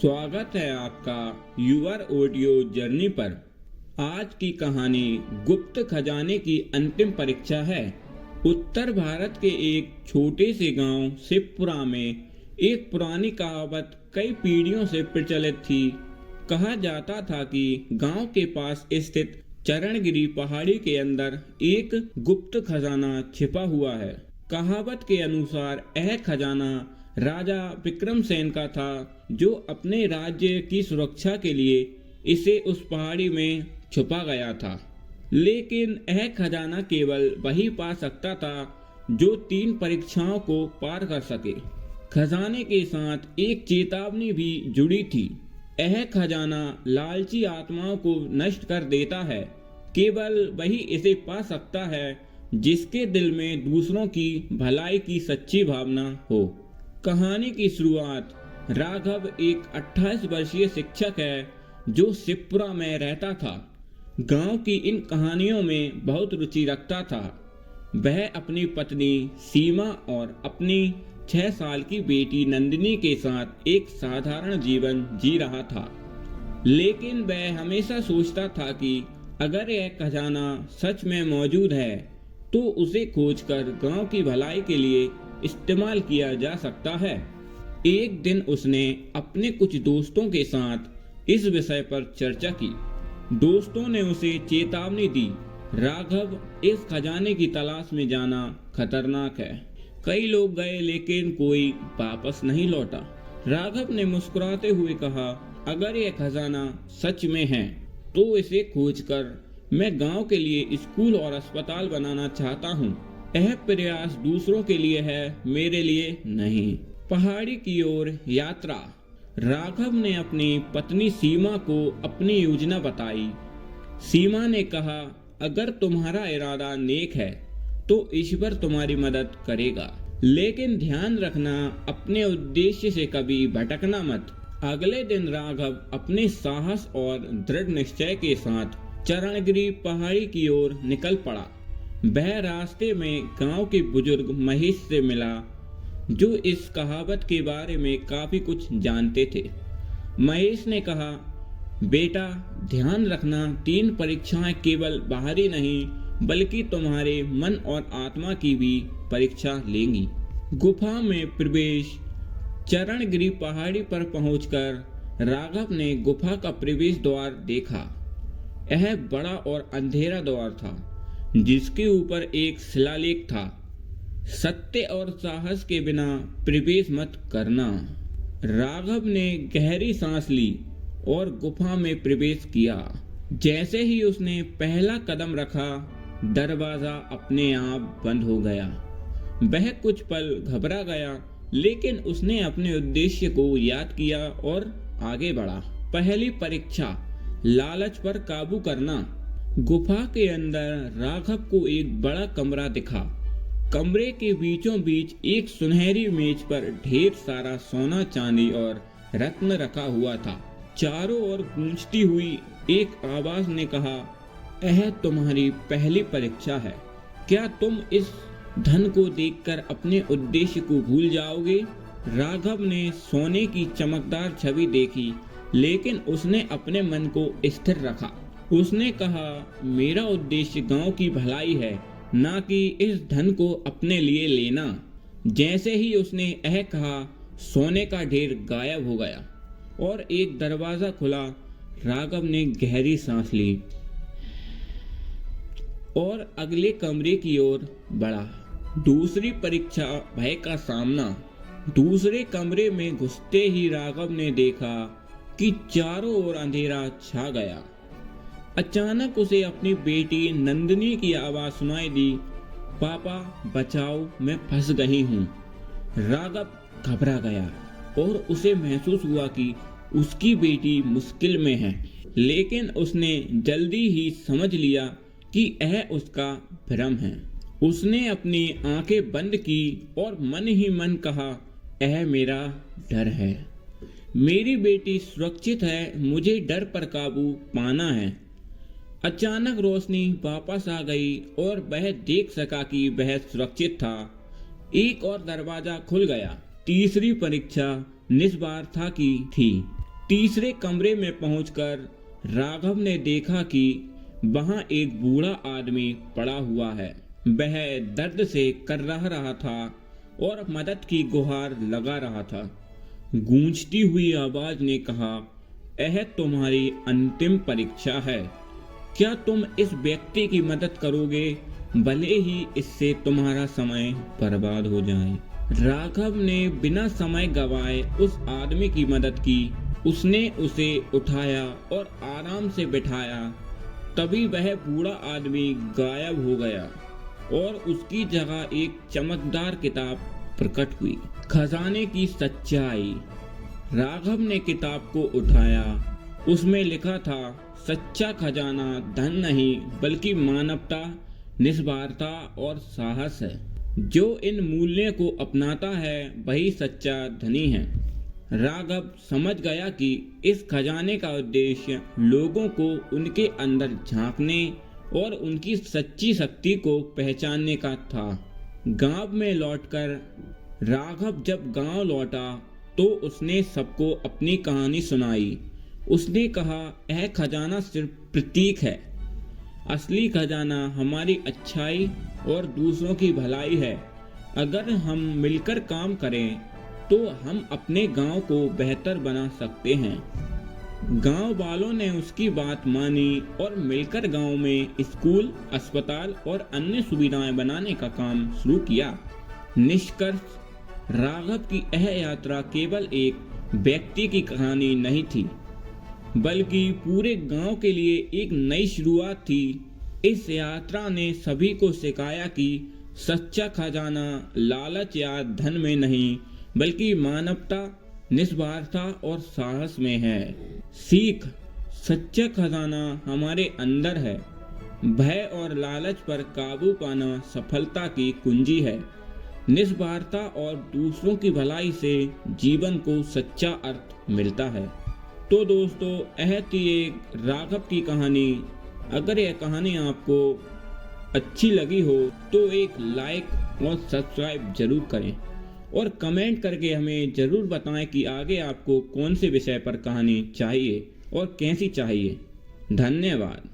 स्वागत है आपका यूआर ऑडियो जर्नी पर। आज की कहानी गुप्त खजाने की अंतिम परीक्षा है। उत्तर भारत के एक छोटे से गांव शिवपुरा में एक पुरानी कहावत कई पीढ़ियों से प्रचलित थी। कहा जाता था कि गांव के पास स्थित चरणगिरी पहाड़ी के अंदर एक गुप्त खजाना छिपा हुआ है। कहावत के अनुसार यह खजाना राजा विक्रमसेन का था, जो अपने राज्य की सुरक्षा के लिए इसे उस पहाड़ी में छुपा गया था। लेकिन यह खजाना केवल वही पा सकता था जो 3 परीक्षाओं को पार कर सके। खजाने के साथ एक चेतावनी भी जुड़ी थी। यह खजाना लालची आत्माओं को नष्ट कर देता है। केवल वही इसे पा सकता है जिसके दिल में दूसरों की भलाई की सच्ची भावना हो। कहानी की शुरुआत राघव एक 28 वर्षीय शिक्षक है जो शिवपुरा में रहता था। गांव की इन कहानियों में बहुत रुचि रखता था। वह अपनी पत्नी सीमा और अपनी 6 साल की बेटी नंदिनी के साथ एक साधारण जीवन जी रहा था। लेकिन वह हमेशा सोचता था कि अगर यह खजाना सच में मौजूद है तो उसे खोजकर गांव की भलाई के लिए इस्तेमाल किया जा सकता है। एक दिन उसने अपने कुछ दोस्तों के साथ इस विषय पर चर्चा की। दोस्तों ने उसे चेतावनी दी, राघव, इस खजाने की तलाश में जाना खतरनाक है। कई लोग गए लेकिन कोई वापस नहीं लौटा। राघव ने मुस्कुराते हुए कहा, अगर यह खजाना सच में है तो इसे खोजकर मैं गांव के लिए स्कूल और अस्पताल बनाना चाहता हूँ। यह प्रयास दूसरों के लिए है, मेरे लिए नहीं। पहाड़ी की ओर यात्रा। राघव ने अपनी पत्नी सीमा को अपनी योजना बताई। सीमा ने कहा, अगर तुम्हारा इरादा नेक है तो ईश्वर तुम्हारी मदद करेगा, लेकिन ध्यान रखना अपने उद्देश्य से कभी भटकना मत। अगले दिन राघव अपने साहस और दृढ़ निश्चय के साथ चरणगिरी पहाड़ी की ओर निकल पड़ा। वह रास्ते में गांव के बुजुर्ग महेश से मिला, जो इस कहावत के बारे में काफी कुछ जानते थे। महेश ने कहा, बेटा, ध्यान रखना, 3 परीक्षाएं केवल बाहरी नहीं बल्कि तुम्हारे मन और आत्मा की भी परीक्षा लेंगी। गुफा में प्रवेश। चरणगिरी पहाड़ी पर पहुंचकर राघव ने गुफा का प्रवेश द्वार देखा। यह बड़ा और अंधेरा द्वार था, जिसके ऊपर एक शिलालेख था, सत्य और साहस के बिना प्रवेश मत करना। राघव ने गहरी सांस ली और गुफा में प्रवेश किया। जैसे ही उसने पहला कदम रखा, दरवाजा अपने आप बंद हो गया। वह कुछ पल घबरा गया, लेकिन उसने अपने उद्देश्य को याद किया और आगे बढ़ा। पहली परीक्षा, लालच पर काबू करना। गुफा के अंदर राघव को एक बड़ा कमरा दिखा। कमरे के बीचों बीच एक सुनहरी मेज पर ढेर सारा सोना, चांदी और रत्न रखा हुआ था। चारों ओर गूंजती हुई एक आवाज ने कहा, यह तुम्हारी पहली परीक्षा है। क्या तुम इस धन को देखकर अपने उद्देश्य को भूल जाओगे? राघव ने सोने की चमकदार छवि देखी, लेकिन उसने अपने मन को स्थिर रखा। उसने कहा, मेरा उद्देश्य गांव की भलाई है, ना कि इस धन को अपने लिए लेना। जैसे ही उसने यह कहा, सोने का ढेर गायब हो गया और एक दरवाजा खुला। राघव ने गहरी सांस ली और अगले कमरे की ओर बढ़ा। दूसरी परीक्षा, भय का सामना। दूसरे कमरे में घुसते ही राघव ने देखा कि चारों ओर अंधेरा छा गया। अचानक उसे अपनी बेटी नंदिनी की आवाज सुनाई दी, पापा बचाओ, मैं फंस गई हूँ। राघव घबरा गया और उसे महसूस हुआ कि उसकी बेटी मुश्किल में है, लेकिन उसने जल्दी ही समझ लिया कि यह उसका भ्रम है। उसने अपनी आंखें बंद की और मन ही मन कहा, यह मेरा डर है। मेरी बेटी सुरक्षित है, मुझे डर पर काबू पाना है। अचानक रोशनी वापस आ गई और वह देख सका कि वह सुरक्षित था। एक और दरवाजा खुल गया। तीसरी परीक्षा निस्वार्था की थी। तीसरे कमरे में पहुंचकर राघव ने देखा कि वहां एक बूढ़ा आदमी पड़ा हुआ है। वह दर्द से कर्राह रहा था और मदद की गुहार लगा रहा था। गूंजती हुई आवाज ने कहा, यह तुम्हारी अंतिम परीक्षा है। क्या तुम इस व्यक्ति की मदद करोगे, भले ही इससे तुम्हारा समय बर्बाद हो जाए। राघव ने बिना समय गवाए उस आदमी की मदद की। उसने उसे उठाया और आराम से बिठाया। तभी वह बूढ़ा आदमी गायब हो गया और उसकी जगह एक चमकदार किताब प्रकट हुई। खजाने की सच्चाई। राघव ने किताब को उठाया। उसमें लिखा था, सच्चा खजाना धन नहीं बल्कि मानवता, निस्वार्थता और साहस है। जो इन मूल्यों को अपनाता है वही सच्चा धनी है। राघव समझ गया कि इस खजाने का उद्देश्य लोगों को उनके अंदर झांकने और उनकी सच्ची शक्ति को पहचानने का था। गांव में लौटकर राघव जब गांव लौटा तो उसने सबको अपनी कहानी सुनाई। उसने कहा, यह खजाना सिर्फ प्रतीक है। असली खजाना हमारी अच्छाई और दूसरों की भलाई है। अगर हम मिलकर काम करें तो हम अपने गांव को बेहतर बना सकते हैं। गांव वालों ने उसकी बात मानी और मिलकर गांव में स्कूल, अस्पताल और अन्य सुविधाएं बनाने का काम शुरू किया। निष्कर्ष, राघव की यह यात्रा केवल एक व्यक्ति की कहानी नहीं थी, बल्कि पूरे गांव के लिए एक नई शुरुआत थी। इस यात्रा ने सभी को सिखाया कि सच्चा खजाना लालच या धन में नहीं बल्कि मानवता, निस्वार्थता और साहस में है। सीख, सच्चा खजाना हमारे अंदर है। भय और लालच पर काबू पाना सफलता की कुंजी है। निस्वार्थता और दूसरों की भलाई से जीवन को सच्चा अर्थ मिलता है। तो दोस्तों, यह थी एक राघव की कहानी। अगर यह कहानी आपको अच्छी लगी हो तो एक लाइक और सब्सक्राइब जरूर करें और कमेंट करके हमें ज़रूर बताएं कि आगे आपको कौन से विषय पर कहानी चाहिए और कैसी चाहिए। धन्यवाद।